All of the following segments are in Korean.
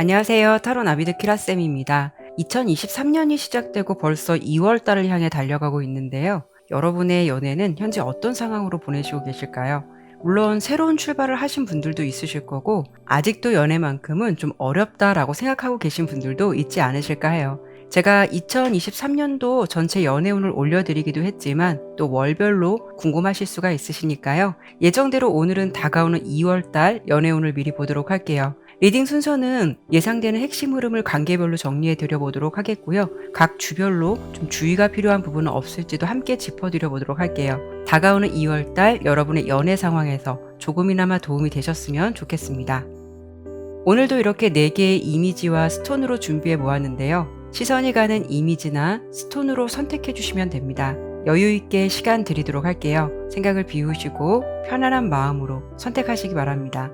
안녕하세요. 타로 나비드 키라쌤입니다. 2023년이 시작되고 벌써 2월 달을 향해 달려가고 있는데요. 여러분의 연애는 현재 어떤 상황으로 보내시고 계실까요? 물론 새로운 출발을 하신 분들도 있으실 거고 아직도 연애만큼은 좀 어렵다라고 생각하고 계신 분들도 있지 않으실까 해요. 제가 2023년도 전체 연애운을 올려드리기도 했지만 또 월별로 궁금하실 수가 있으시니까요. 예정대로 오늘은 다가오는 2월 달 연애운을 미리 보도록 할게요. 리딩 순서는 예상되는 핵심 흐름을 관계별로 정리해 드려 보도록 하겠고요. 각 주별로 좀 주의가 필요한 부분은 없을지도 함께 짚어드려 보도록 할게요. 다가오는 2월달 여러분의 연애 상황에서 조금이나마 도움이 되셨으면 좋겠습니다. 오늘도 이렇게 4개의 이미지와 스톤으로 준비해 보았는데요. 시선이 가는 이미지나 스톤으로 선택해 주시면 됩니다. 여유 있게 시간 드리도록 할게요. 생각을 비우시고 편안한 마음으로 선택하시기 바랍니다.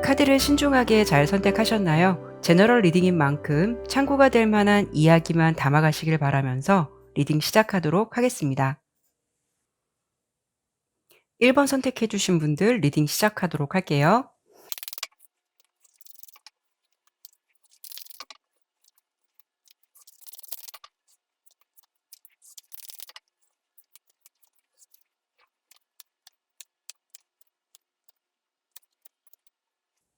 카드를 신중하게 잘 선택하셨나요? 제너럴 리딩인 만큼 참고가 될 만한 이야기만 담아가시길 바라면서 리딩 시작하도록 하겠습니다. 1번 선택해 주신 분들 리딩 시작하도록 할게요.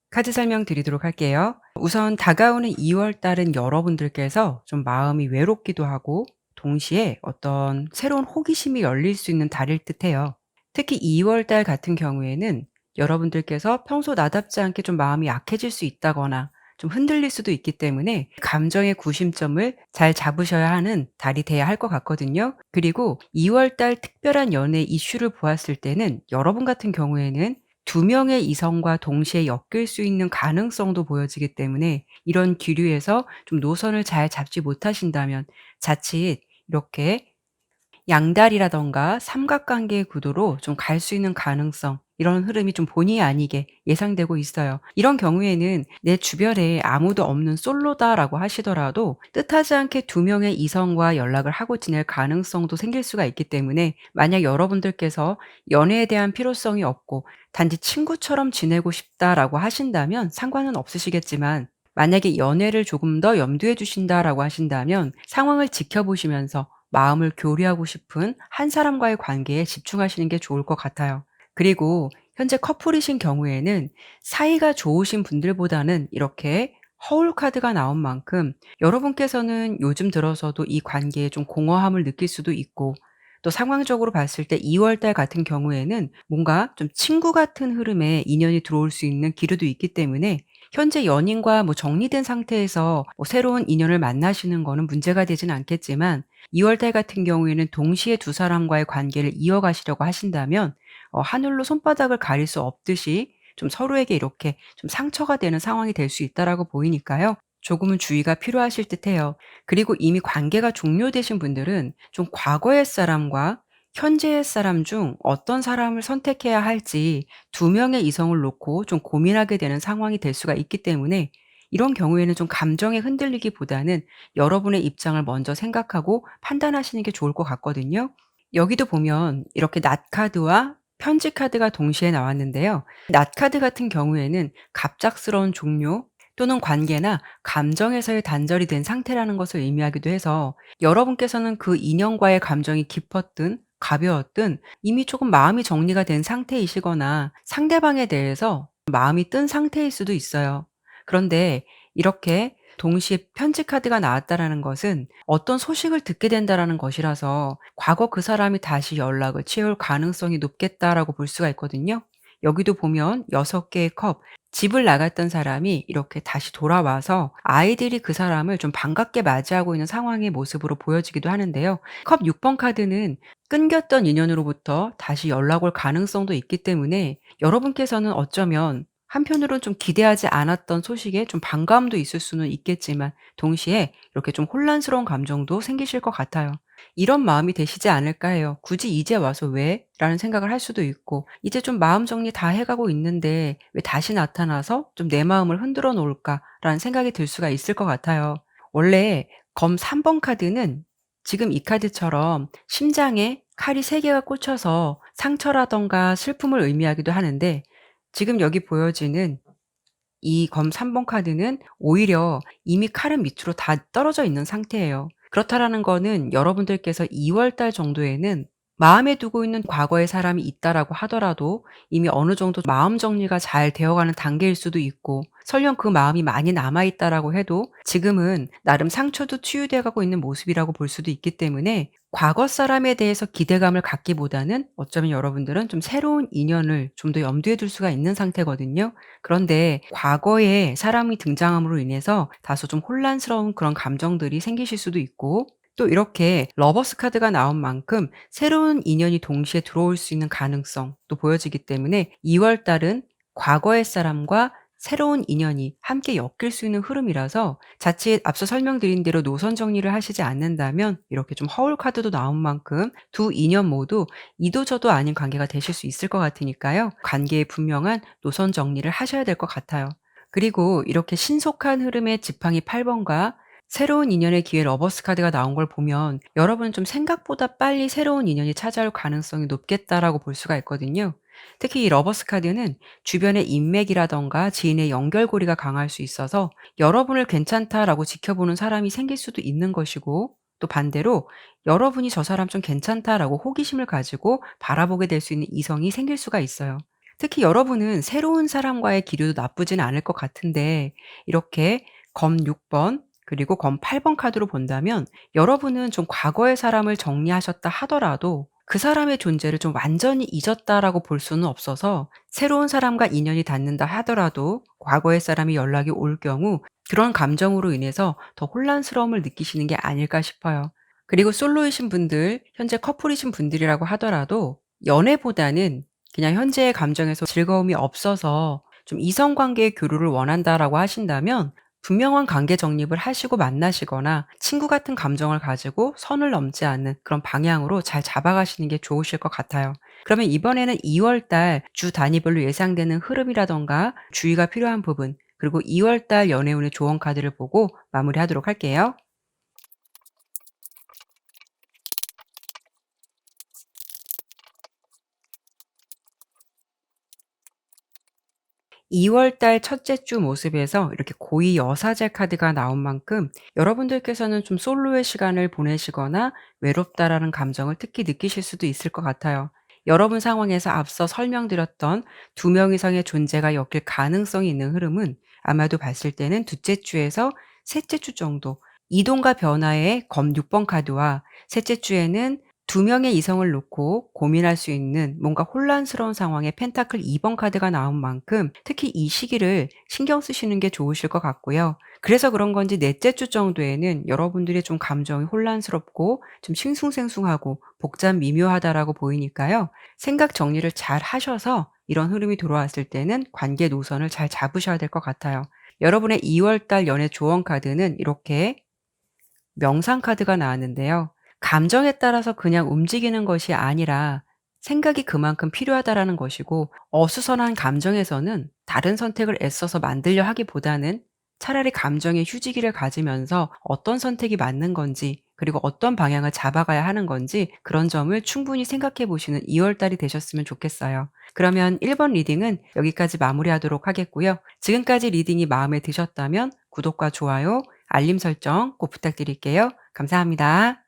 카드 설명 드리도록 할게요. 우선 다가오는 2월 달은 여러분들께서 좀 마음이 외롭기도 하고 동시에 어떤 새로운 호기심이 열릴 수 있는 달일 듯해요. 특히 2월 달 같은 경우에는 여러분들께서 평소 나답지 않게 좀 마음이 약해질 수 있다거나 좀 흔들릴 수도 있기 때문에 감정의 구심점을 잘 잡으셔야 하는 달이 돼야 할 것 같거든요. 그리고 2월 달 특별한 연애 이슈를 보았을 때는 여러분 같은 경우에는 두 명의 이성과 동시에 엮일 수 있는 가능성도 보여지기 때문에 이런 기류에서 좀 노선을 잘 잡지 못하신다면 자칫 이렇게 양다리라든가 삼각관계의 구도로 좀 갈 수 있는 가능성, 이런 흐름이 좀 본의 아니게 예상되고 있어요. 이런 경우에는 내 주변에 아무도 없는 솔로다라고 하시더라도 뜻하지 않게 두 명의 이성과 연락을 하고 지낼 가능성도 생길 수가 있기 때문에 만약 여러분들께서 연애에 대한 필요성이 없고 단지 친구처럼 지내고 싶다라고 하신다면 상관은 없으시겠지만, 만약에 연애를 조금 더 염두에 두신다라고 하신다면 상황을 지켜보시면서 마음을 교류하고 싶은 한 사람과의 관계에 집중하시는 게 좋을 것 같아요. 그리고 현재 커플이신 경우에는 사이가 좋으신 분들보다는 이렇게 허울 카드가 나온 만큼 여러분께서는 요즘 들어서도 이 관계에 좀 공허함을 느낄 수도 있고, 또 상황적으로 봤을 때 2월 달 같은 경우에는 뭔가 좀 친구 같은 흐름에 인연이 들어올 수 있는 기류도 있기 때문에 현재 연인과 정리된 상태에서 새로운 인연을 만나시는 거는 문제가 되진 않겠지만, 2월 달 같은 경우에는 동시에 두 사람과의 관계를 이어가시려고 하신다면 하늘로 손바닥을 가릴 수 없듯이 좀 서로에게 이렇게 좀 상처가 되는 상황이 될 수 있다라고 보이니까요. 조금은 주의가 필요하실 듯해요. 그리고 이미 관계가 종료되신 분들은 좀 과거의 사람과 현재의 사람 중 어떤 사람을 선택해야 할지 두 명의 이성을 놓고 좀 고민하게 되는 상황이 될 수가 있기 때문에, 이런 경우에는 좀 감정에 흔들리기보다는 여러분의 입장을 먼저 생각하고 판단하시는 게 좋을 것 같거든요. 여기도 보면 이렇게 낫 카드와 편지 카드가 동시에 나왔는데요. 낫 카드 같은 경우에는 갑작스러운 종료 또는 관계나 감정에서의 단절이 된 상태라는 것을 의미하기도 해서, 여러분께서는 그 인연과의 감정이 깊었든 가벼웠든 이미 조금 마음이 정리가 된 상태이시거나 상대방에 대해서 마음이 뜬 상태일 수도 있어요. 그런데 이렇게 동시에 편지 카드가 나왔다라는 것은 어떤 소식을 듣게 된다라는 것이라서 과거 그 사람이 다시 연락을 취해올 가능성이 높겠다라고 볼 수가 있거든요. 여기도 보면 6개의 컵, 집을 나갔던 사람이 이렇게 다시 돌아와서 아이들이 그 사람을 좀 반갑게 맞이하고 있는 상황의 모습으로 보여지기도 하는데요. 컵 6번 카드는 끊겼던 인연으로부터 다시 연락 올 가능성도 있기 때문에 여러분께서는 어쩌면 한편으로는 좀 기대하지 않았던 소식에 좀 반감도 있을 수는 있겠지만 동시에 이렇게 좀 혼란스러운 감정도 생기실 것 같아요. 이런 마음이 드시지 않을까 해요. '굳이 이제 와서 왜?' 라는 생각을 할 수도 있고 '이제 좀 마음 정리 다 해 가고 있는데 왜 다시 나타나서 좀 내 마음을 흔들어 놓을까?'라는 생각이 들 수가 있을 것 같아요. 원래 검 3번 카드는 지금 이 카드처럼 심장에 칼이 3 개가 꽂혀서 상처라든가 슬픔을 의미하기도 하는데, 지금 여기 보여지는 이 검 3번 카드는 오히려 이미 칼은 밑으로 다 떨어져 있는 상태예요. 그렇다라는 거는 여러분들께서 2월 달 정도에는 마음에 두고 있는 과거의 사람이 있다라고 하더라도 이미 어느 정도 마음 정리가 잘 되어가는 단계일 수도 있고, 설령 그 마음이 많이 남아 있다라고 해도 지금은 나름 상처도 치유돼 가고 있는 모습이라고 볼 수도 있기 때문에, 과거 사람에 대해서 기대감을 갖기보다는 어쩌면 여러분들은 좀 새로운 인연을 좀 더 염두에 둘 수가 있는 상태거든요. 그런데 과거에 사람이 등장함으로 인해서 다소 좀 혼란스러운 그런 감정들이 생기실 수도 있고, 또 이렇게 러버스 카드가 나온 만큼 새로운 인연이 동시에 들어올 수 있는 가능성도 보여지기 때문에 2월 달은 과거의 사람과 새로운 인연이 함께 엮일 수 있는 흐름이라서, 자칫 앞서 설명드린 대로 노선 정리를 하시지 않는다면 이렇게 좀 허울 카드도 나온 만큼 두 인연 모두 이도 저도 아닌 관계가 되실 수 있을 것 같으니까요. 관계에 분명한 노선 정리를 하셔야 될 것 같아요. 그리고 이렇게 신속한 흐름의 지팡이 8 번과 새로운 인연의 기회 러버스 카드가 나온 걸 보면 여러분은 좀 생각보다 빨리 새로운 인연이 찾아올 가능성이 높겠다라고 볼 수가 있거든요. 특히 이 러버스 카드는 주변의 인맥이라든가 지인의 연결고리가 강할 수 있어서 여러분을 괜찮다라고 지켜보는 사람이 생길 수도 있는 것이고, 또 반대로 여러분이 '저 사람 좀 괜찮다.'라고 호기심을 가지고 바라보게 될 수 있는 이성이 생길 수가 있어요. 특히 여러분은 새로운 사람과의 기류도 나쁘진 않을 것 같은데, 이렇게 검 6번 그리고 검 8번 카드로 본다면 여러분은 좀 과거의 사람을 정리하셨다 하더라도 그 사람의 존재를 좀 완전히 잊었다라고 볼 수는 없어서, 새로운 사람과 인연이 닿는다 하더라도 과거의 사람이 연락이 올 경우 그런 감정으로 인해서 더 혼란스러움을 느끼시는 게 아닐까 싶어요. 그리고 솔로이신 분들, 현재 커플이신 분들이라고 하더라도 연애보다는 그냥 현재의 감정에서 즐거움이 없어서 좀 이성 관계의 교류를 원한다라고 하신다면 분명한 관계 정립을 하시고 만나시거나 친구 같은 감정을 가지고 선을 넘지 않는 그런 방향으로 잘 잡아가시는 게 좋으실 것 같아요. 그러면 이번에는 2월 달 주 단위별로 예상되는 흐름이라든가 주의가 필요한 부분, 그리고 2월 달 연애운의 조언 카드를 보고 마무리하도록 할게요. 2월 달 첫째 주 모습에서 이렇게 고이 여사제 카드가 나온 만큼 여러분들께서는 좀 솔로의 시간을 보내시거나 외롭다라는 감정을 특히 느끼실 수도 있을 것 같아요. 여러분 상황에서 앞서 설명드렸던 두 명 이상의 존재가 엮일 가능성이 있는 흐름은 아마도 봤을 때는 둘째 주에서 셋째 주 정도, 이동과 변화의 검 6번 카드와 셋째 주에는 두 명의 이성을 놓고 고민할 수 있는 뭔가 혼란스러운 상황에 펜타클 2번 카드가 나온 만큼 특히 이 시기를 신경 쓰시는 게 좋으실 것 같고요. 그래서 그런 건지 넷째 주 정도에는 여러분들의 좀 감정이 혼란스럽고 좀 싱숭생숭하고 복잡 미묘하다라고 보이니까요. 생각 정리를 잘 하셔서 이런 흐름이 들어왔을 때는 관계 노선을 잘 잡으셔야 될 것 같아요. 여러분의 2월 달 연애 조언 카드는 이렇게 명상 카드가 나왔는데요. 감정에 따라서 그냥 움직이는 것이 아니라 생각이 그만큼 필요하다라는 것이고, 어수선한 감정에서는 다른 선택을 애써서 만들려 하기보다는 차라리 감정의 휴지기를 가지면서 어떤 선택이 맞는 건지, 그리고 어떤 방향을 잡아가야 하는 건지 그런 점을 충분히 생각해 보시는 2월 달이 되셨으면 좋겠어요. 그러면 1번 리딩은 여기까지 마무리하도록 하겠고요. 지금까지 리딩이 마음에 드셨다면 구독과 좋아요, 알림 설정 꼭 부탁드릴게요. 감사합니다.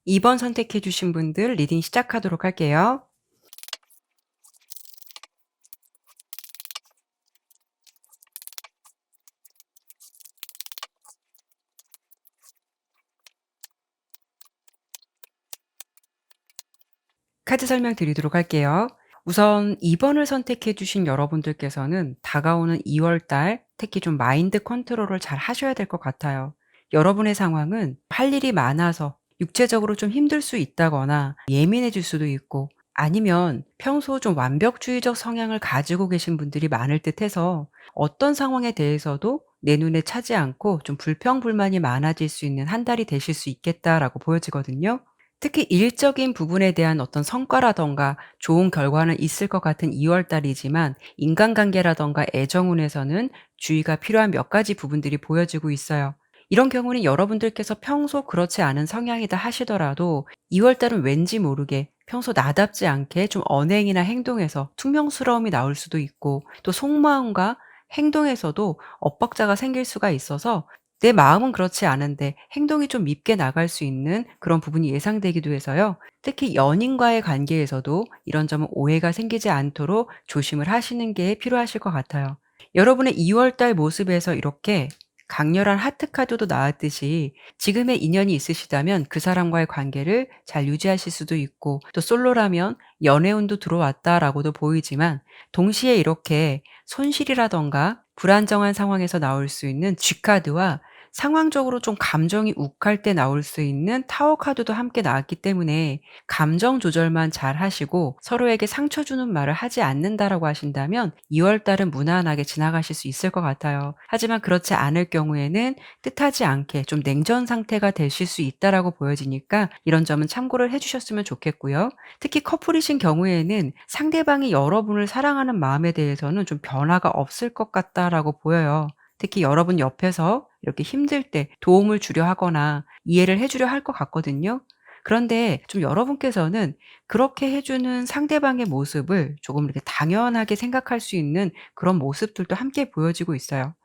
2번 선택해 주신 분들 리딩 시작하도록 할게요. 카드 설명 드리도록 할게요. 우선 2 번을 선택해 주신 여러분들께서는 다가오는 2월 달 특히 좀 마인드 컨트롤을 잘 하셔야 될 것 같아요. 여러분의 상황은 할 일이 많아서 육체적으로 좀 힘들 수 있다거나 예민해질 수도 있고, 아니면 평소 좀 완벽주의적 성향을 가지고 계신 분들이 많을 듯해서 어떤 상황에 대해서도 내 눈에 차지 않고 좀 불평불만이 많아질 수 있는 한 달이 되실 수 있겠다라고 보여지거든요. 특히 일적인 부분에 대한 어떤 성과라든가 좋은 결과는 있을 것 같은 2월 달이지만 인간관계라든가 애정운에서는 주의가 필요한 몇 가지 부분들이 보여지고 있어요. 이런 경우는 여러분들께서 평소 그렇지 않은 성향이다 하시더라도 2월 달은 왠지 모르게 평소 나답지 않게 좀 언행이나 행동에서 퉁명스러움이 나올 수도 있고, 또 속마음과 행동에서도 엇박자가 생길 수가 있어서 내 마음은 그렇지 않은데 행동이 좀 밉게 나갈 수 있는 그런 부분이 예상되기도 해서요. 특히 연인과의 관계에서도 이런 점은 오해가 생기지 않도록 조심을 하시는 게 필요하실 것 같아요. 여러분의 2월 달 모습에서 이렇게 강렬한 하트 카드도 나왔듯이 지금의 인연이 있으시다면 그 사람과의 관계를 잘 유지하실 수도 있고, 또 솔로라면 연애운도 들어왔다라고도 보이지만, 동시에 이렇게 손실이라든가 불안정한 상황에서 나올 수 있는 G카드와 상황적으로 좀 감정이 욱할 때 나올 수 있는 타워 카드도 함께 나왔기 때문에 감정 조절만 잘 하시고 서로에게 상처 주는 말을 하지 않는다라고 하신다면 2월 달은 무난하게 지나가실 수 있을 것 같아요. 하지만 그렇지 않을 경우에는 뜻하지 않게 좀 냉전 상태가 되실 수 있다라고 보여지니까 이런 점은 참고를 해 주셨으면 좋겠고요. 특히 커플이신 경우에는 상대방이 여러분을 사랑하는 마음에 대해서는 좀 변화가 없을 것 같다라고 보여요. 특히 여러분 옆에서 이렇게 힘들 때 도움을 주려 하거나 이해를 해 주려 할 것 같거든요. 그런데 좀 여러분께서는 그렇게 해 주는 상대방의 모습을 조금 이렇게 당연하게 생각할 수 있는 그런 모습들도 함께 보여지고 있어요.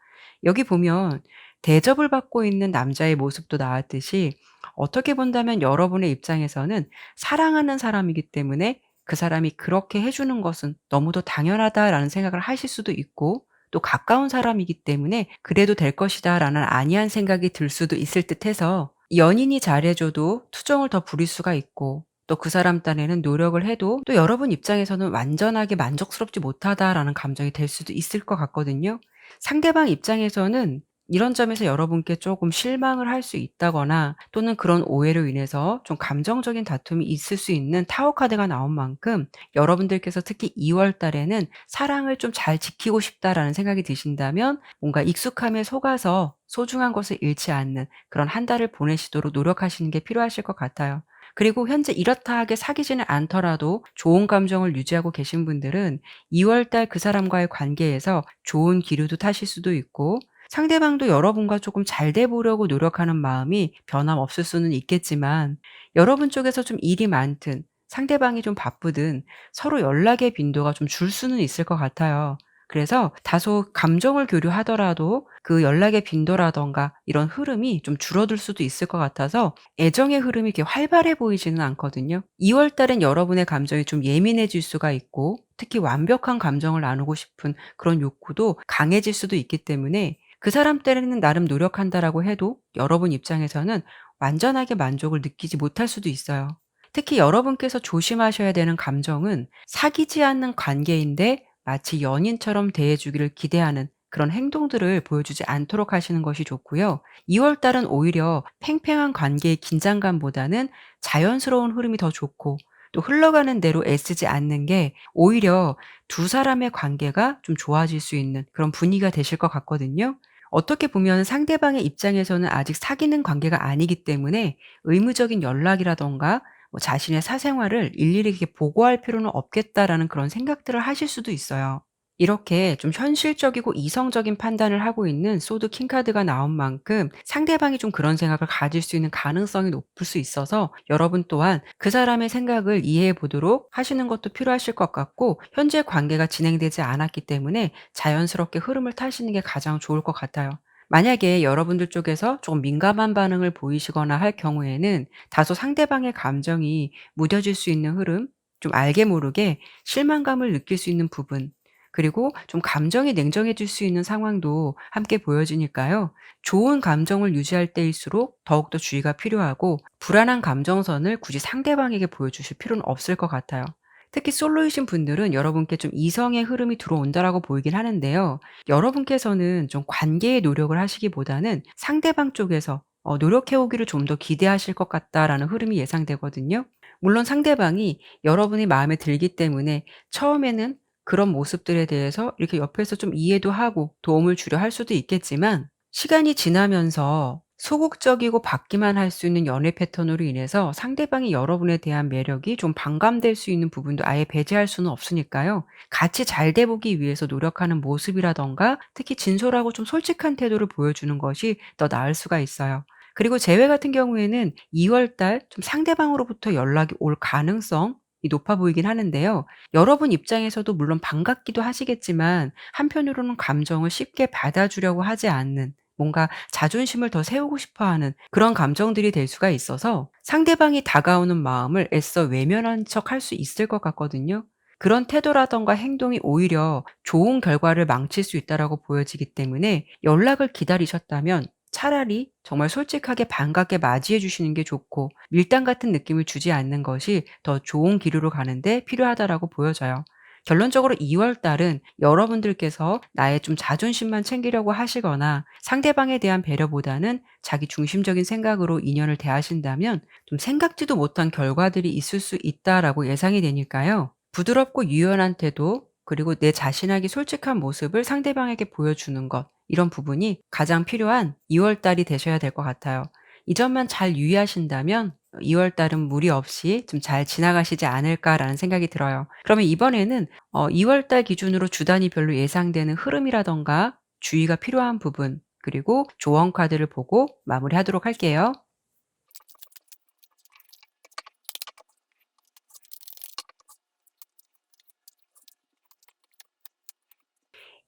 여기 보면 대접을 받고 있는 남자의 모습도 나왔듯이, 어떻게 본다면 여러분의 입장에서는 사랑하는 사람이기 때문에 그 사람이 그렇게 해 주는 것은 너무도 당연하다라는 생각을 하실 수도 있고, 또 가까운 사람이기 때문에 '그래도 될 것이다.'라는 안이한 생각이 들 수도 있을 듯해서 연인이 잘해 줘도 투정을 더 부릴 수가 있고, 또 그 사람 딴에는 노력을 해도 또 여러분 입장에서는 '완전하게 만족스럽지 못하다.'라는 감정이 들 수도 있을 것 같거든요. 상대방 입장에서는 이런 점에서 여러분께 쪼금 실망을 할 수 있다거나, 또는 그런 오해로 인해서 좀 감정적인 다툼이 있을 수 있는 타워 카드가 나온 만큼, 여러분들께서 특히 2월 달에는 '사랑을 좀 잘 지키고 싶다.'라는 생각이 드신다면 뭔가 익숙함에 속아서 소중한 것을 잃지 않는 그런 한 달을 보내시도록 노력하시는 게 필요하실 것 같아요. 그리고 현재 이렇다 하게 사귀지는 않더라도 좋은 감정을 유지하고 계신 분들은 2월 달 그 사람과의 관계에서 좋은 기류도 타실 수도 있고, 상대방도 여러분과 조금 잘 돼 보려고 노력하는 마음이 변함없을 수는 있겠지만, 여러분 쪽에서 좀 일이 많든 상대방이 좀 바쁘든 서로 연락의 빈도가 좀 줄 수는 있을 것 같아요. 그래서 다소 감정을 교류하더라도 그 연락의 빈도라든가 이런 흐름이 좀 줄어들 수도 있을 것 같아서 애정의 흐름이 이렇게 활발해 보이지는 않거든요. 2월 달엔 여러분의 감정이 좀 예민해질 수가 있고, 특히 완벽한 감정을 나누고 싶은 그런 욕구도 강해질 수도 있기 때문에 그 사람 떼에는 나름 노력한다라고 해도 여러분 입장에서는 완전하게 만족을 느끼지 못할 수도 있어요. 특히 여러분께서 조심하셔야 되는 감정은 사귀지 않는 관계인데 마치 연인처럼 대해 주기를 기대하는 그런 행동들을 보여주지 않도록 하시는 것이 좋고요. 2월 달은 오히려 팽팽한 관계의 긴장감보다는 자연스러운 흐름이 더 좋고, 또 흘러가는 대로 애쓰지 않는 게 오히려 두 사람의 관계가 좀 좋아질 수 있는 그런 분위기가 되실 것 같거든요. 어떻게 보면 상대방의 입장에서는 아직 사귀는 관계가 아니기 때문에 의무적인 연락이라든가 뭐 자신의 사생활을 일일이 이렇게 보고할 필요는 없겠다라는 그런 생각들을 하실 수도 있어요. 이렇게 좀 현실적이고 이성적인 판단을 하고 있는 소드 킹 카드가 나온 만큼 상대방이 좀 그런 생각을 가질 수 있는 가능성이 높을 수 있어서, 여러분 또한 그 사람의 생각을 이해해 보도록 하시는 것도 필요하실 것 같고, 현재 관계가 진행되지 않았기 때문에 자연스럽게 흐름을 타시는 게 가장 좋을 것 같아요. 만약에 여러분들 쪽에서 조금 민감한 반응을 보이시거나 할 경우에는 다소 상대방의 감정이 무뎌질 수 있는 흐름, 좀 알게 모르게 실망감을 느낄 수 있는 부분, 그리고 좀 감정이 냉정해질 수 있는 상황도 함께 보여지니까요. 좋은 감정을 유지할 때일수록 더욱더 주의가 필요하고, 불안한 감정선을 굳이 상대방에게 보여주실 필요는 없을 것 같아요. 특히 솔로이신 분들은 여러분께 좀 이성의 흐름이 들어온다라고 보이긴 하는데요. 여러분께서는 좀 관계에 노력을 하시기보다는 상대방 쪽에서 노력해 오기를 좀 더 기대하실 것 같다라는 흐름이 예상되거든요. 물론 상대방이 여러분이 마음에 들기 때문에 처음에는 그런 모습들에 대해서 이렇게 옆에서 좀 이해도 하고 도움을 주려 할 수도 있겠지만, 시간이 지나면서 소극적이고 받기만 할 수 있는 연애 패턴으로 인해서 상대방이 여러분에 대한 매력이 좀 반감될 수 있는 부분도 아예 배제할 수는 없으니까요. 같이 잘 돼 보기 위해서 노력하는 모습이라든가 특히 진솔하고 좀 솔직한 태도를 보여주는 것이 더 나을 수가 있어요. 그리고 재회 같은 경우에는 2월 달 좀 상대방으로부터 연락이 올 가능성이 높아 보이긴 하는데요. 여러분 입장에서도 물론 반갑기도 하시겠지만 한편으로는 감정을 쉽게 받아주려고 하지 않는, 뭔가 자존심을 더 세우고 싶어 하는 그런 감정들이 될 수가 있어서 상대방이 다가오는 마음을 애써 외면한 척 할 수 있을 것 같거든요. 그런 태도라든가 행동이 오히려 좋은 결과를 망칠 수 있다라고 보여지기 때문에 연락을 기다리셨다면 차라리 정말 솔직하게 반갑게 맞이해 주시는 게 좋고, 밀당 같은 느낌을 주지 않는 것이 더 좋은 기류로 가는데 필요하다라고 보여져요. 결론적으로 2월 달은 여러분들께서 나의 좀 자존심만 챙기려고 하시거나 상대방에 대한 배려보다는 자기 중심적인 생각으로 인연을 대하신다면 좀 생각지도 못한 결과들이 있을 수 있다라고 예상이 되니까요. 부드럽고 유연한 태도, 그리고 내 자신에게 솔직한 모습을 상대방에게 보여주는 것, 이런 부분이 가장 필요한 2월 달이 되셔야 될 것 같아요. 이 점만 잘 유의하신다면 2월 달은 무리 없이 좀 잘 지나가시지 않을까라는 생각이 들어요. 그러면 이번에는 2월 달 기준으로 주 단위별로 예상되는 흐름이라든가 주의가 필요한 부분, 그리고 조언 카드를 보고 마무리하도록 할게요.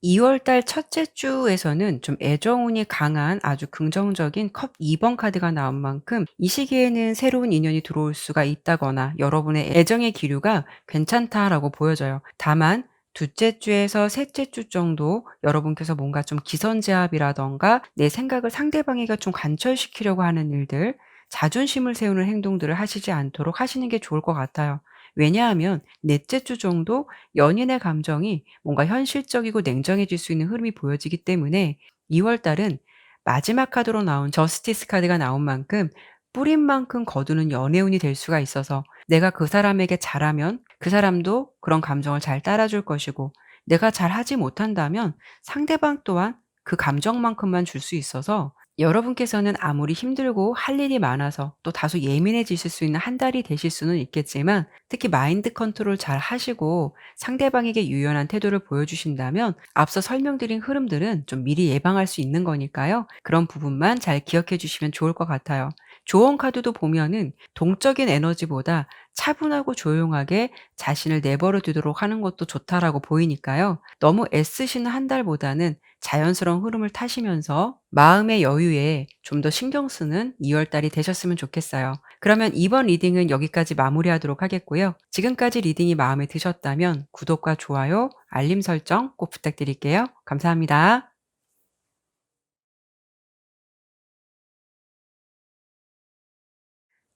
2월 달 첫째 주에서는 좀 애정운이 강한 아주 긍정적인 컵 2번 카드가 나온 만큼 이 시기에는 새로운 인연이 들어올 수가 있다거나 여러분의 애정의 기류가 괜찮다라고 보여져요. 다만 둘째 주에서 셋째 주 정도 여러분께서 뭔가 좀 기선제압이라든가 내 생각을 상대방에게 좀 관철시키려고 하는 일들, 자존심을 세우는 행동들을 하시지 않도록 하시는 게 좋을 것 같아요. 왜냐하면 넷째 주 정도 연인의 감정이 뭔가 현실적이고 냉정해질 수 있는 흐름이 보여지기 때문에 2월 달은 마지막 카드로 나온 저스티스 카드가 나온 만큼 뿌린 만큼 거두는 연애운이 될 수가 있어서, 내가 그 사람에게 잘하면 그 사람도 그런 감정을 잘 따라줄 것이고, 내가 잘하지 못한다면 상대방 또한 그 감정만큼만 줄 수 있어서 여러분께서는 아무리 힘들고 할 일이 많아서 또 다소 예민해지실 수 있는 한 달이 되실 수는 있겠지만, 특히 마인드 컨트롤 잘 하시고 상대방에게 유연한 태도를 보여주신다면 앞서 설명드린 흐름들은 좀 미리 예방할 수 있는 거니까요. 그런 부분만 잘 기억해 주시면 좋을 것 같아요. 조언 카드도 보면은 동적인 에너지보다 차분하고 조용하게 자신을 내버려 두도록 하는 것도 좋다라고 보이니까요. 너무 애쓰시는 한 달보다는 자연스러운 흐름을 타시면서 마음의 여유에 좀 더 신경 쓰는 2월 달이 되셨으면 좋겠어요. 그러면 이번 리딩은 여기까지 마무리하도록 하겠고요. 지금까지 리딩이 마음에 드셨다면 구독과 좋아요, 알림 설정 꼭 부탁드릴게요. 감사합니다.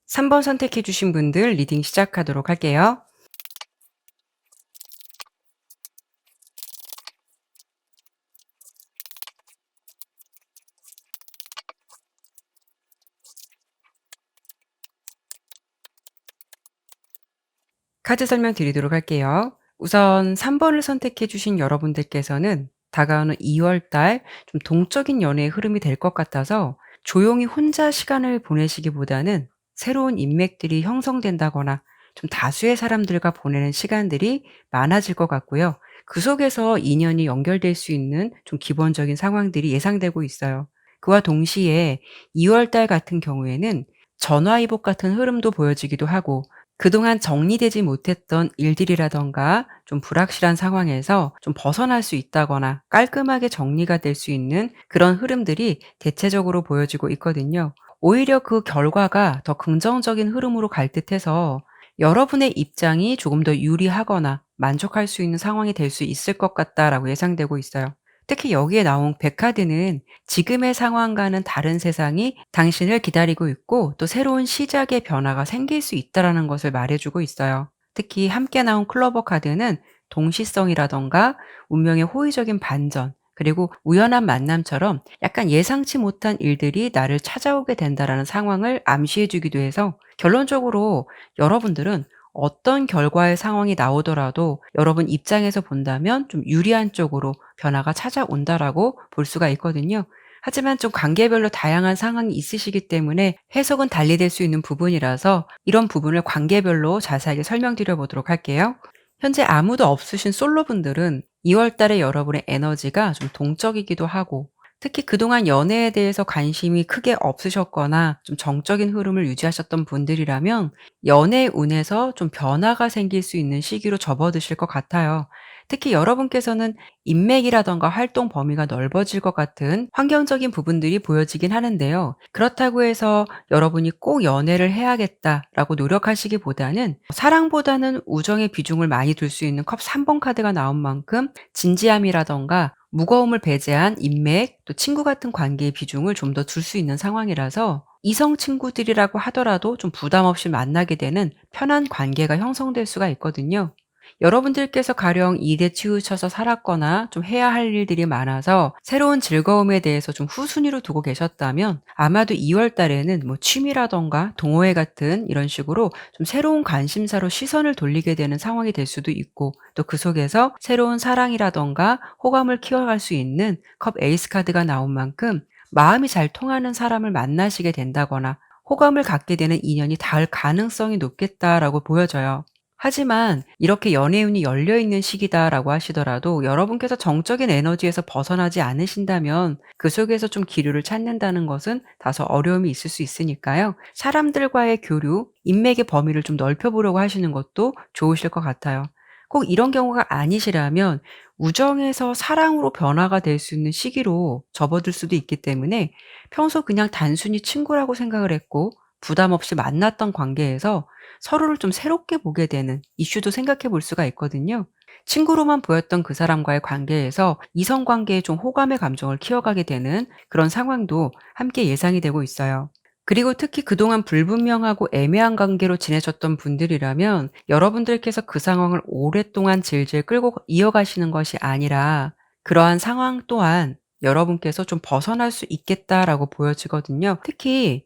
3번 선택해 주신 분들 리딩 시작하도록 할게요. 카드 설명 드리도록 할게요. 우선 3 번을 선택해 주신 여러분들께서는 다가오는 2월 달 좀 동적인 연애의 흐름이 될 것 같아서 조용히 혼자 시간을 보내시기보다는 새로운 인맥들이 형성된다거나 좀 다수의 사람들과 보내는 시간들이 많아질 것 같고요. 그 속에서 인연이 연결될 수 있는 좀 기본적인 상황들이 예상되고 있어요. 그와 동시에 2월 달 같은 경우에는 전화위복 같은 흐름도 보여지기도 하고, 그동안 정리되지 못했던 일들이라든가 좀 불확실한 상황에서 좀 벗어날 수 있다거나 깔끔하게 정리가 될 수 있는 그런 흐름들이 대체적으로 보여지고 있거든요. 오히려 그 결과가 더 긍정적인 흐름으로 갈 듯해서 여러분의 입장이 조금 더 유리하거나 만족할 수 있는 상황이 될 수 있을 것 같다라고 예상되고 있어요. 특히 여기에 나온 백카드는 지금의 상황과는 다른 세상이 당신을 기다리고 있고 또 새로운 시작의 변화가 생길 수 있다라는 것을 말해주고 있어요. 특히 함께 나온 클로버 카드는 동시성이라던가 운명의 호의적인 반전, 그리고 우연한 만남처럼 약간 예상치 못한 일들이 나를 찾아오게 된다라는 상황을 암시해 주기도 해서 결론적으로 여러분들은 어떤 결과의 상황이 나오더라도 여러분 입장에서 본다면 좀 유리한 쪽으로 변화가 찾아온다라고 볼 수가 있거든요. 하지만 좀 관계별로 다양한 상황이 있으시기 때문에 해석은 달리될 수 있는 부분이라서 이런 부분을 관계별로 자세하게 설명드려 보도록 할게요. 현재 아무도 없으신 솔로분들은 2월 달에 여러분의 에너지가 좀 동적이기도 하고, 특히 그동안 연애에 대해서 관심이 크게 없으셨거나 좀 정적인 흐름을 유지하셨던 분들이라면 연애 운에서 좀 변화가 생길 수 있는 시기로 접어드실 것 같아요. 특히 여러분께서는 인맥이라던가 활동 범위가 넓어질 것 같은 환경적인 부분들이 보여지긴 하는데요. 그렇다고 해서 여러분이 꼭 연애를 해야겠다라고 노력하시기보다는 사랑보다는 우정의 비중을 많이 둘 수 있는 컵 3번 카드가 나온 만큼 진지함이라던가 무거움을 배제한 인맥, 또 친구 같은 관계의 비중을 좀 더 둘 수 있는 상황이라서 이성 친구들이라고 하더라도 좀 부담 없이 만나게 되는 편한 관계가 형성될 수가 있거든요. 여러분들께서 가령 일에 치우쳐서 살았거나 좀 해야 할 일들이 많아서 새로운 즐거움에 대해서 좀 후순위로 두고 계셨다면 아마도 2월 달에는 뭐 취미라던가 동호회 같은 이런 식으로 좀 새로운 관심사로 시선을 돌리게 되는 상황이 될 수도 있고, 또 그 속에서 새로운 사랑이라던가 호감을 키워갈 수 있는 컵 에이스 카드가 나온 만큼 마음이 잘 통하는 사람을 만나시게 된다거나 호감을 갖게 되는 인연이 닿을 가능성이 높겠다라고 보여져요. 하지만 이렇게 연애운이 열려 있는 시기다라고 하시더라도 여러분께서 정적인 에너지에서 벗어나지 않으신다면 그 속에서 좀 기류를 찾는다는 것은 다소 어려움이 있을 수 있으니까요. 사람들과의 교류, 인맥의 범위를 좀 넓혀보려고 하시는 것도 좋으실 것 같아요. 꼭 이런 경우가 아니시라면 우정에서 사랑으로 변화가 될 수 있는 시기로 접어들 수도 있기 때문에 평소 그냥 단순히 친구라고 생각을 했고 부담 없이 만났던 관계에서 서로를 좀 새롭게 보게 되는 이슈도 생각해 볼 수가 있거든요. 친구로만 보였던 그 사람과의 관계에서 이성 관계에 좀 호감의 감정을 키워가게 되는 그런 상황도 함께 예상이 되고 있어요. 그리고 특히 그동안 불분명하고 애매한 관계로 지내셨던 분들이라면 여러분들께서 그 상황을 오랫동안 질질 끌고 이어가시는 것이 아니라 그러한 상황 또한 여러분께서 좀 벗어날 수 있겠다라고 보여지거든요. 특히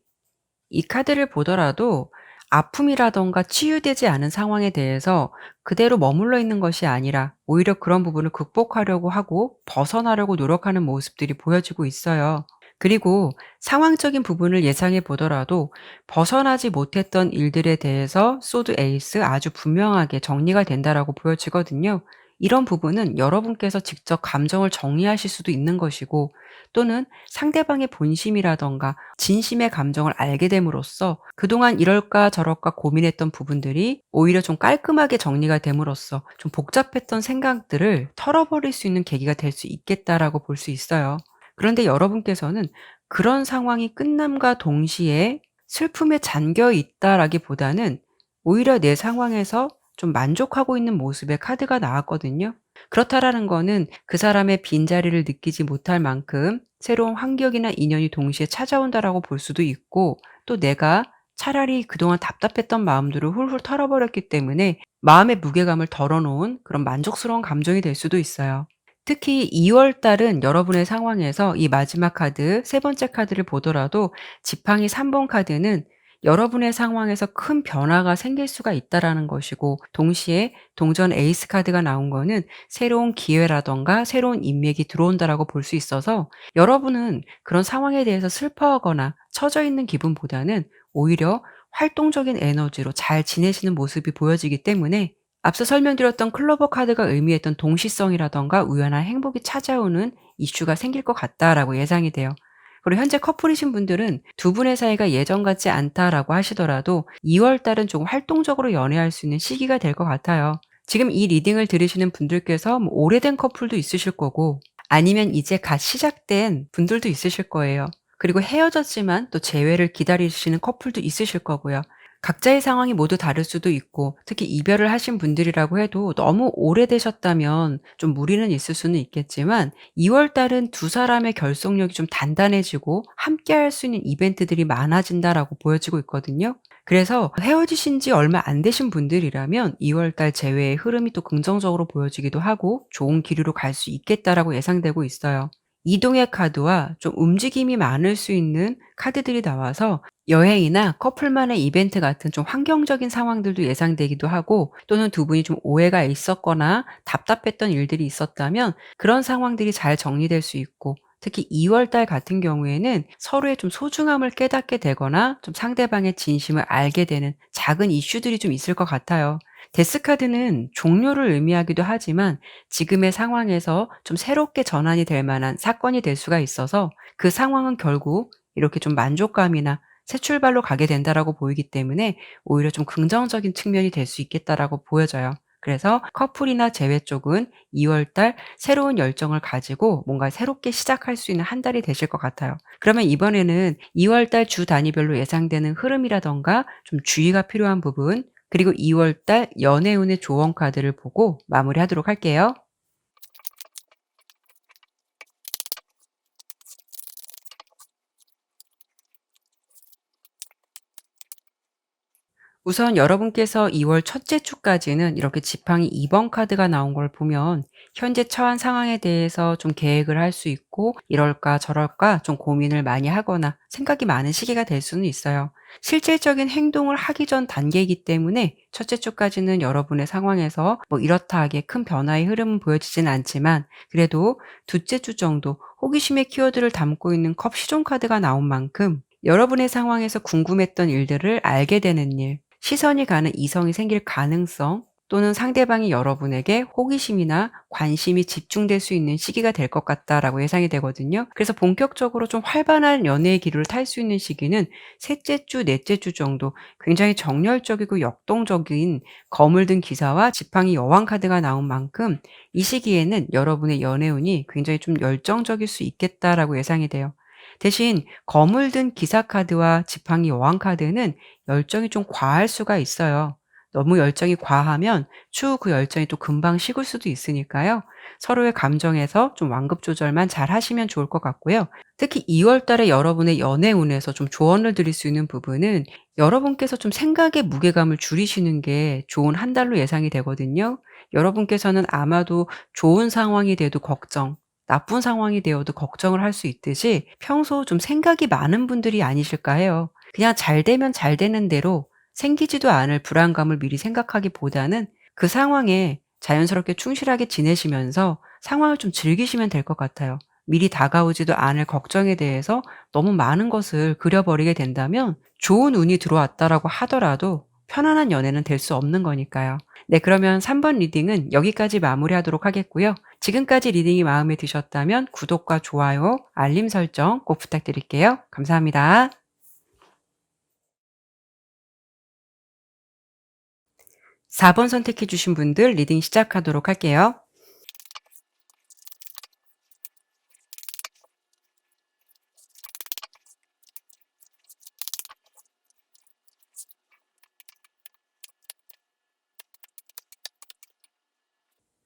이 카드를 보더라도 아픔이라던가 치유되지 않은 상황에 대해서 그대로 머물러 있는 것이 아니라 오히려 그런 부분을 극복하려고 하고 벗어나려고 노력하는 모습들이 보여지고 있어요. 그리고 상황적인 부분을 예상해 보더라도 벗어나지 못했던 일들에 대해서 소드 에이스 아주 분명하게 정리가 된다라고 보여지거든요. 이런 부분은 여러분께서 직접 감정을 정리하실 수도 있는 것이고, 또는 상대방의 본심이라던가 진심의 감정을 알게 됨으로써 그동안 이럴까 저럴까 고민했던 부분들이 오히려 좀 깔끔하게 정리가 됨으로써 좀 복잡했던 생각들을 털어버릴 수 있는 계기가 될 수 있겠다라고 볼 수 있어요. 그런데 여러분께서는 그런 상황이 끝남과 동시에 슬픔에 잠겨 있다라기보다는 오히려 내 상황에서 좀 만족하고 있는 모습의 카드가 나왔거든요. 그렇다라는 거는 그 사람의 빈자리를 느끼지 못할 만큼 새로운 환경이나 인연이 동시에 찾아온다라고 볼 수도 있고, 또 내가 차라리 그동안 답답했던 마음들을 훌훌 털어버렸기 때문에 마음의 무게감을 덜어놓은 그런 만족스러운 감정이 될 수도 있어요. 특히 2월 달은 여러분의 상황에서 이 마지막 카드, 세 번째 카드를 보더라도 지팡이 3번 카드는 여러분의 상황에서 큰 변화가 생길 수가 있다라는 것이고, 동시에 동전 에이스 카드가 나온 거는 새로운 기회라던가 새로운 인맥이 들어온다라고 볼 수 있어서 여러분은 그런 상황에 대해서 슬퍼하거나 처져 있는 기분보다는 오히려 활동적인 에너지로 잘 지내시는 모습이 보여지기 때문에 앞서 설명드렸던 클로버 카드가 의미했던 동시성이라던가 우연한 행복이 찾아오는 이슈가 생길 것 같다라고 예상이 돼요. 그리고 현재 커플이신 분들은 두 분의 사이가 예전 같지 않다라고 하시더라도 2월 달은 조금 활동적으로 연애할 수 있는 시기가 될 것 같아요. 지금 이 리딩을 들으시는 분들께서 뭐 오래된 커플도 있으실 거고, 아니면 이제 갓 시작된 분들도 있으실 거예요. 그리고 헤어졌지만 또 재회를 기다리시는 커플도 있으실 거고요. 각자의 상황이 모두 다를 수도 있고, 특히 이별을 하신 분들이라고 해도 너무 오래되셨다면 좀 무리는 있을 수는 있겠지만 2월 달은 두 사람의 결속력이 좀 단단해지고 함께할 수 있는 이벤트들이 많아진다라고 보여지고 있거든요. 그래서 헤어지신 지 얼마 안 되신 분들이라면 2월 달 재회의 흐름이 또 긍정적으로 보여지기도 하고 좋은 기류로 갈 수 있겠다라고 예상되고 있어요. 이동의 카드와 좀 움직임이 많을 수 있는 카드들이 나와서 여행이나 커플만의 이벤트 같은 좀 환경적인 상황들도 예상되기도 하고, 또는 두 분이 좀 오해가 있었거나 답답했던 일들이 있었다면 그런 상황들이 잘 정리될 수 있고, 특히 2월 달 같은 경우에는 서로의 좀 소중함을 깨닫게 되거나 좀 상대방의 진심을 알게 되는 작은 이슈들이 좀 있을 것 같아요. 데스카드는 종료를 의미하기도 하지만 지금의 상황에서 좀 새롭게 전환이 될 만한 사건이 될 수가 있어서, 그 상황은 결국 이렇게 좀 만족감이나 새 출발로 가게 된다라고 보이기 때문에 오히려 좀 긍정적인 측면이 될 수 있겠다라고 보여져요. 그래서 커플이나 재회 쪽은 2월 달 새로운 열정을 가지고 뭔가 새롭게 시작할 수 있는 한 달이 되실 것 같아요. 그러면 이번에는 2월 달 주 단위별로 예상되는 흐름이라든가 좀 주의가 필요한 부분, 그리고 2월 달 연애운의 조언 카드를 보고 마무리하도록 할게요. 우선 여러분께서 2월 첫째 주까지는 이렇게 지팡이 2번 카드가 나온 걸 보면 현재 처한 상황에 대해서 좀 계획을 할 수 있고, 이럴까 저럴까 좀 고민을 많이 하거나 생각이 많은 시기가 될 수는 있어요. 실질적인 행동을 하기 전 단계이기 때문에 첫째 주까지는 여러분의 상황에서 뭐 이렇다 하게 큰 변화의 흐름은 보여지진 않지만, 그래도 둘째 주 정도 호기심의 키워드를 담고 있는 컵 시종 카드가 나온 만큼 여러분의 상황에서 궁금했던 일들을 알게 되는 일, 시선이 가는 이성이 생길 가능성, 또는 상대방이 여러분에게 호기심이나 관심이 집중될 수 있는 시기가 될 것 같다라고 예상이 되거든요. 그래서 본격적으로 좀 활발한 연애의 기류를 탈 수 있는 시기는 셋째 주, 넷째 주 정도, 굉장히 정열적이고 역동적인 거물 든 기사와 지팡이 여왕 카드가 나온 만큼 이 시기에는 여러분의 연애운이 굉장히 좀 열정적일 수 있겠다라고 예상이 돼요. 대신 거물 든 기사 카드와 지팡이 여왕 카드는 열정이 좀 과할 수가 있어요. 너무 열정이 과하면 추후 그 열정이 또 금방 식을 수도 있으니까요. 서로의 감정에서 좀 완급 조절만 잘 하시면 좋을 것 같고요. 특히 2월 달에 여러분의 연애운에서 좀 조언을 드릴 수 있는 부분은, 여러분께서 좀 생각의 무게감을 줄이시는 게 좋은 한 달로 예상이 되거든요. 여러분께서는 아마도 좋은 상황이 돼도 걱정, 나쁜 상황이 되어도 걱정을 할 수 있듯이 평소 좀 생각이 많은 분들이 아니실까 해요. 그냥 잘 되면 잘 되는 대로 생기지도 않을 불안감을 미리 생각하기보다는 그 상황에 자연스럽게 충실하게 지내시면서 상황을 좀 즐기시면 될 것 같아요. 미리 다가오지도 않을 걱정에 대해서 너무 많은 것을 그려버리게 된다면 좋은 운이 들어왔다라고 하더라도 편안한 연애는 될 수 없는 거니까요. 네, 그러면 3번 리딩은 여기까지 마무리하도록 하겠고요. 지금까지 리딩이 마음에 드셨다면 구독과 좋아요, 알림 설정 꼭 부탁드릴게요. 감사합니다. 4번 선택해 주신 분들 리딩 시작하도록 할게요.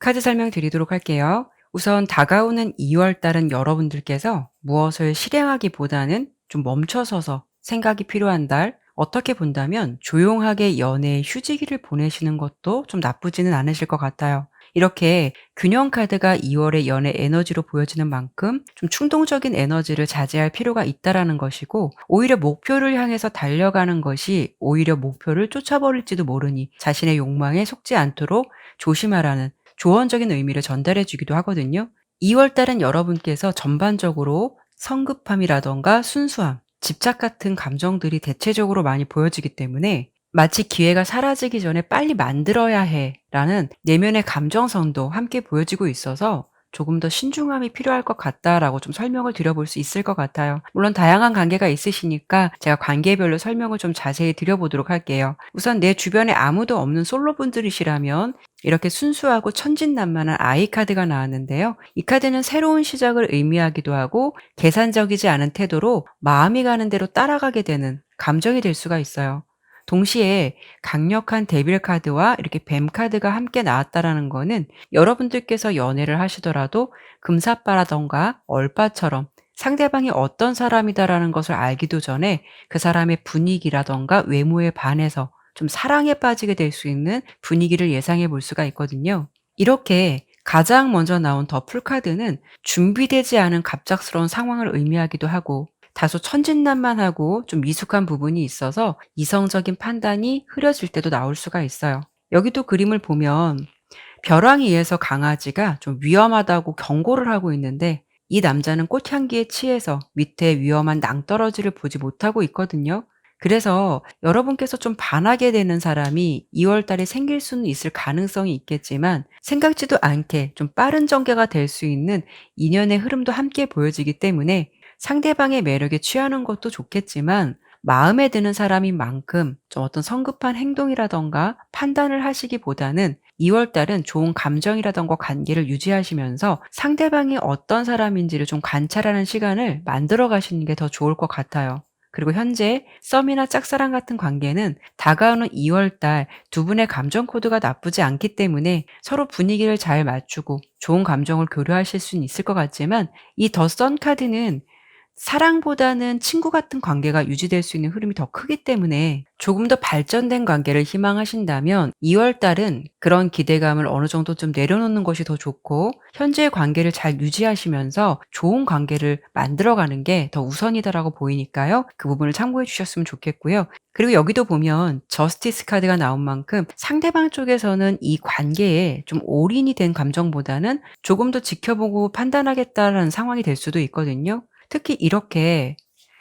카드 설명 드리도록 할게요. 우선 다가오는 2월 달은 여러분들께서 무엇을 실행하기보다는 좀 멈춰서서 생각이 필요한 달, 어떻게 본다면 조용하게 연애의 휴지기를 보내시는 것도 좀 나쁘지는 않으실 것 같아요. 이렇게 균형 카드가 2 월의 연애 에너지로 보여지는 만큼 좀 충동적인 에너지를 자제할 필요가 있다라는 것이고, 오히려 목표를 향해서 달려가는 것이 오히려 목표를 쫓아버릴지도 모르니 자신의 욕망에 속지 않도록 조심하라는 조언적인 의미를 전달해 주기도 하거든요. 2월 달은 여러분께서 전반적으로 성급함이라든가 순수함, 집착 같은 감정들이 대체적으로 많이 보여지기 때문에 마치 '기회가 사라지기 전에 빨리 만들어야 해.'라는 내면의 감정선도 함께 보여지고 있어서 조금 더 신중함이 필요할 것 같다라고 좀 설명을 드려 볼 수 있을 것 같아요. 물론 다양한 관계가 있으시니까 제가 관계별로 설명을 좀 자세히 드려 보도록 할게요. 우선 내 주변에 아무도 없는 솔로분들이시라면 이렇게 순수하고 천진난만한 아이 카드가 나왔는데요. 이 카드는 새로운 시작을 의미하기도 하고 계산적이지 않은 태도로 마음이 가는 대로 따라가게 되는 감정이 될 수가 있어요. 동시에 강력한 데빌 카드와 이렇게 뱀 카드가 함께 나왔다라는 거는, 여러분들께서 연애를 하시더라도 금사빠라든가 얼빠처럼 상대방이 어떤 사람이다라는 것을 알기도 전에 그 사람의 분위기라든가 외모에 반해서 좀 사랑에 빠지게 될 수 있는 분위기를 예상해 볼 수가 있거든요. 이렇게 가장 먼저 나온 더 풀카드는 준비되지 않은 갑작스러운 상황을 의미하기도 하고 다소 천진난만하고 좀 미숙한 부분이 있어서 이성적인 판단이 흐려질 때도 나올 수가 있어요. 여기도 그림을 보면 벼랑에 의해서 강아지가 좀 위험하다고 경고를 하고 있는데 이 남자는 꽃향기에 취해서 밑에 위험한 낭떠러지를 보지 못하고 있거든요. 그래서 여러분께서 좀 반하게 되는 사람이 2월 달에 생길 수는 있을 가능성이 있겠지만 생각지도 않게 좀 빠른 전개가 될 수 있는 인연의 흐름도 함께 보여지기 때문에 상대방의 매력에 취하는 것도 좋겠지만 마음에 드는 사람인 만큼 좀 어떤 성급한 행동이라든가 판단을 하시기보다는 2월 달은 좋은 감정이라든가 관계를 유지하시면서 상대방이 어떤 사람인지를 좀 관찰하는 시간을 만들어 가시는 게 더 좋을 것 같아요. 그리고 현재 썸이나 짝사랑 같은 관계는 다가오는 2월 달 두 분의 감정 코드가 나쁘지 않기 때문에 서로 분위기를 잘 맞추고 좋은 감정을 교류하실 수는 있을 것 같지만 이 더 선 카드는 사랑보다는 친구 같은 관계가 유지될 수 있는 흐름이 더 크기 때문에 조금 더 발전된 관계를 희망하신다면 2월 달은 그런 기대감을 어느 정도 좀 내려놓는 것이 더 좋고 현재의 관계를 잘 유지하시면서 좋은 관계를 만들어가는 게 더 우선이다라고 보이니까요. 그 부분을 참고해 주셨으면 좋겠고요. 그리고 여기도 보면 저스티스 카드가 나온 만큼 상대방 쪽에서는 이 관계에 좀 올인이 된 감정보다는 조금 더 지켜보고 판단하겠다라는 상황이 될 수도 있거든요. 특히 이렇게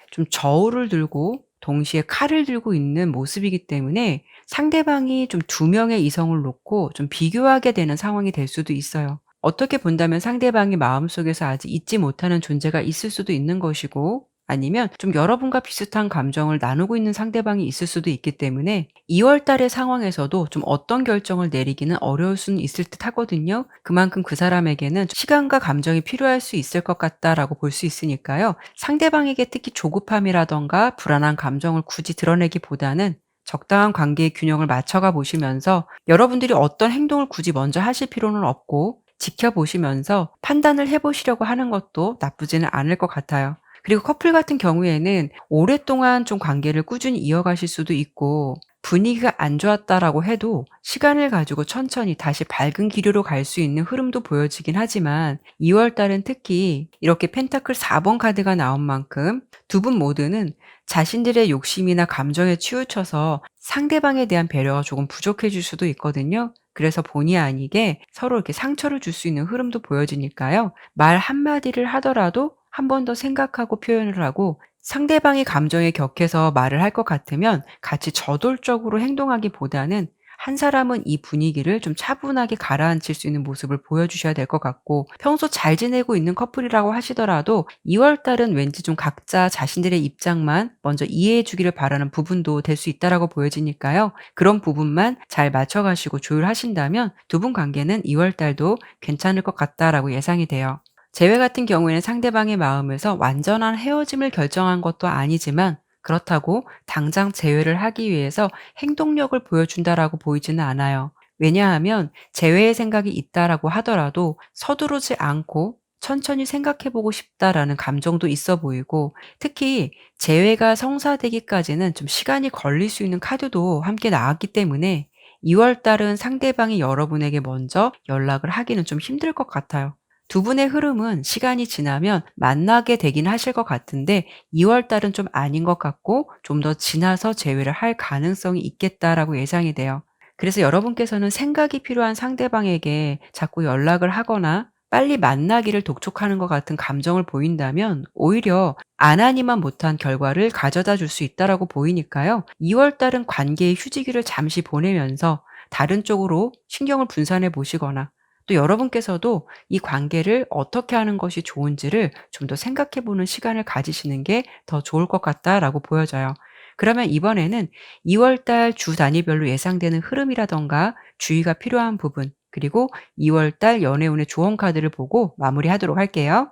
좀 저울을 들고 동시에 칼을 들고 있는 모습이기 때문에 상대방이 좀 두 명의 이성을 놓고 좀 비교하게 되는 상황이 될 수도 있어요. 어떻게 본다면 상대방이 마음속에서 아직 잊지 못하는 존재가 있을 수도 있는 것이고 아니면 좀 여러분과 비슷한 감정을 나누고 있는 상대방이 있을 수도 있기 때문에 2월 달의 상황에서도 좀 어떤 결정을 내리기는 어려울 수는 있을 듯 하거든요. 그만큼 그 사람에게는 시간과 감정이 필요할 수 있을 것 같다라고 볼 수 있으니까요. 상대방에게 특히 조급함이라든가 불안한 감정을 굳이 드러내기보다는 적당한 관계의 균형을 맞춰가 보시면서 여러분들이 어떤 행동을 굳이 먼저 하실 필요는 없고 지켜보시면서 판단을 해 보시려고 하는 것도 나쁘지는 않을 것 같아요. 그리고 커플 같은 경우에는 오랫동안 좀 관계를 꾸준히 이어가실 수도 있고 분위기가 안 좋았다라고 해도 시간을 가지고 천천히 다시 밝은 기류로 갈 수 있는 흐름도 보여지긴 하지만 2월 달은 특히 이렇게 펜타클 4번 카드가 나온 만큼 두 분 모두는 자신들의 욕심이나 감정에 치우쳐서 상대방에 대한 배려가 조금 부족해질 수도 있거든요. 그래서 본의 아니게 서로 이렇게 상처를 줄 수 있는 흐름도 보여지니까요. 말 한마디를 하더라도 한 번 더 생각하고 표현을 하고 상대방이 감정에 격해서 말을 할 것 같으면 같이 저돌적으로 행동하기보다는 한 사람은 이 분위기를 좀 차분하게 가라앉힐 수 있는 모습을 보여주셔야 될 것 같고 평소 잘 지내고 있는 커플이라고 하시더라도 2월 달은 왠지 좀 각자 자신들의 입장만 먼저 이해해 주기를 바라는 부분도 될 수 있다라고 보여지니까요. 그런 부분만 잘 맞춰가시고 조율하신다면 두 분 관계는 2월 달도 괜찮을 것 같다라고 예상이 돼요. 재회 같은 경우에는 상대방의 마음에서 완전한 헤어짐을 결정한 것도 아니지만 그렇다고 당장 재회를 하기 위해서 행동력을 보여준다라고 보이지는 않아요. 왜냐하면 재회의 생각이 있다라고 하더라도 서두르지 않고 천천히 생각해 보고 싶다라는 감정도 있어 보이고 특히 재회가 성사되기까지는 좀 시간이 걸릴 수 있는 카드도 함께 나왔기 때문에 2월 달은 상대방이 여러분에게 먼저 연락을 하기는 좀 힘들 것 같아요. 두 분의 흐름은 시간이 지나면 만나게 되긴 하실 것 같은데 2월 달은 좀 아닌 것 같고 좀 더 지나서 재회를 할 가능성이 있겠다라고 예상이 돼요. 그래서 여러분께서는 생각이 필요한 상대방에게 자꾸 연락을 하거나 빨리 만나기를 독촉하는 것 같은 감정을 보인다면 오히려 안 하니만 못한 결과를 가져다 줄 수 있다라고 보이니까요. 2월 달은 관계의 휴지기를 잠시 보내면서 다른 쪽으로 신경을 분산해 보시거나 또 여러분께서도 이 관계를 어떻게 하는 것이 좋은지를 좀 더 생각해 보는 시간을 가지시는 게 더 좋을 것 같다라고 보여져요. 그러면 이번에는 2월 달 주 단위별로 예상되는 흐름이라든가 주의가 필요한 부분, 그리고 2월 달 연애운의 조언 카드를 보고 마무리하도록 할게요.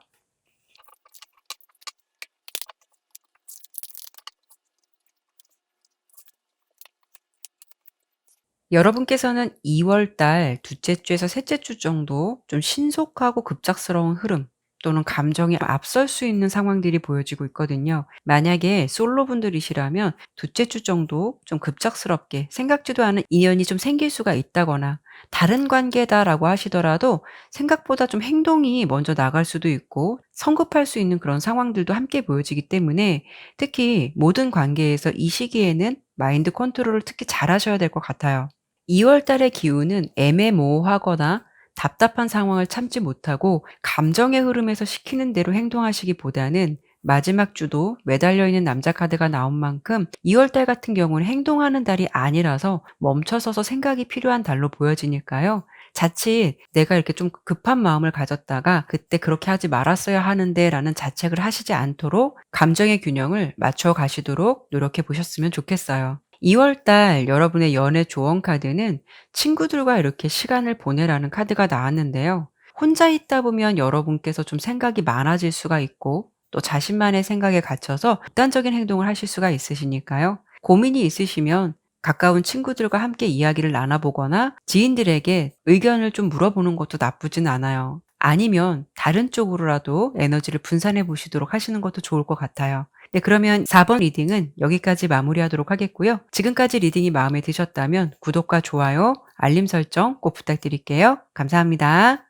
여러분께서는 2월 달 둘째 주에서 셋째 주 정도 좀 신속하고 급작스러운 흐름 또는 감정이 앞설 수 있는 상황들이 보여지고 있거든요. 만약에 솔로분들이시라면 둘째 주 정도 좀 급작스럽게 생각지도 않은 인연이 좀 생길 수가 있다거나, 다른 관계다라고 하시더라도 생각보다 좀 행동이 먼저 나갈 수도 있고 성급할 수 있는 그런 상황들도 함께 보여지기 때문에, 특히 모든 관계에서 이 시기에는 마인드 컨트롤을 특히 잘하셔야 될 것 같아요. 2월 달의 기운은 애매모호하거나 답답한 상황을 참지 못하고 감정의 흐름에서 시키는 대로 행동하시기보다는, 마지막 주도 매달려 있는 남자 카드가 나온 만큼 2월 달 같은 경우는 행동하는 달이 아니라서 멈춰서서 생각이 필요한 달로 보여지니까요. 자칫 '내가 이렇게 좀 급한 마음을 가졌다가 그때 그렇게 하지 말았어야 하는데.'라는 자책을 하시지 않도록 감정의 균형을 맞춰 가시도록 노력해 보셨으면 좋겠어요. 2월 달 여러분의 연애 조언 카드는 친구들과 이렇게 시간을 보내라는 카드가 나왔는데요. 혼자 있다 보면 여러분께서 좀 생각이 많아질 수가 있고, 또 자신만의 생각에 갇혀서 극단적인 행동을 하실 수가 있으시니까요. 고민이 있으시면 가까운 친구들과 함께 이야기를 나눠보거나 지인들에게 의견을 좀 물어보는 것도 나쁘진 않아요. 아니면 다른 쪽으로라도 에너지를 분산해 보시도록 하시는 것도 좋을 것 같아요. 네, 그러면 4번 리딩은 여기까지 마무리하도록 하겠고요. 지금까지 리딩이 마음에 드셨다면 구독과 좋아요, 알림 설정 꼭 부탁드릴게요. 감사합니다.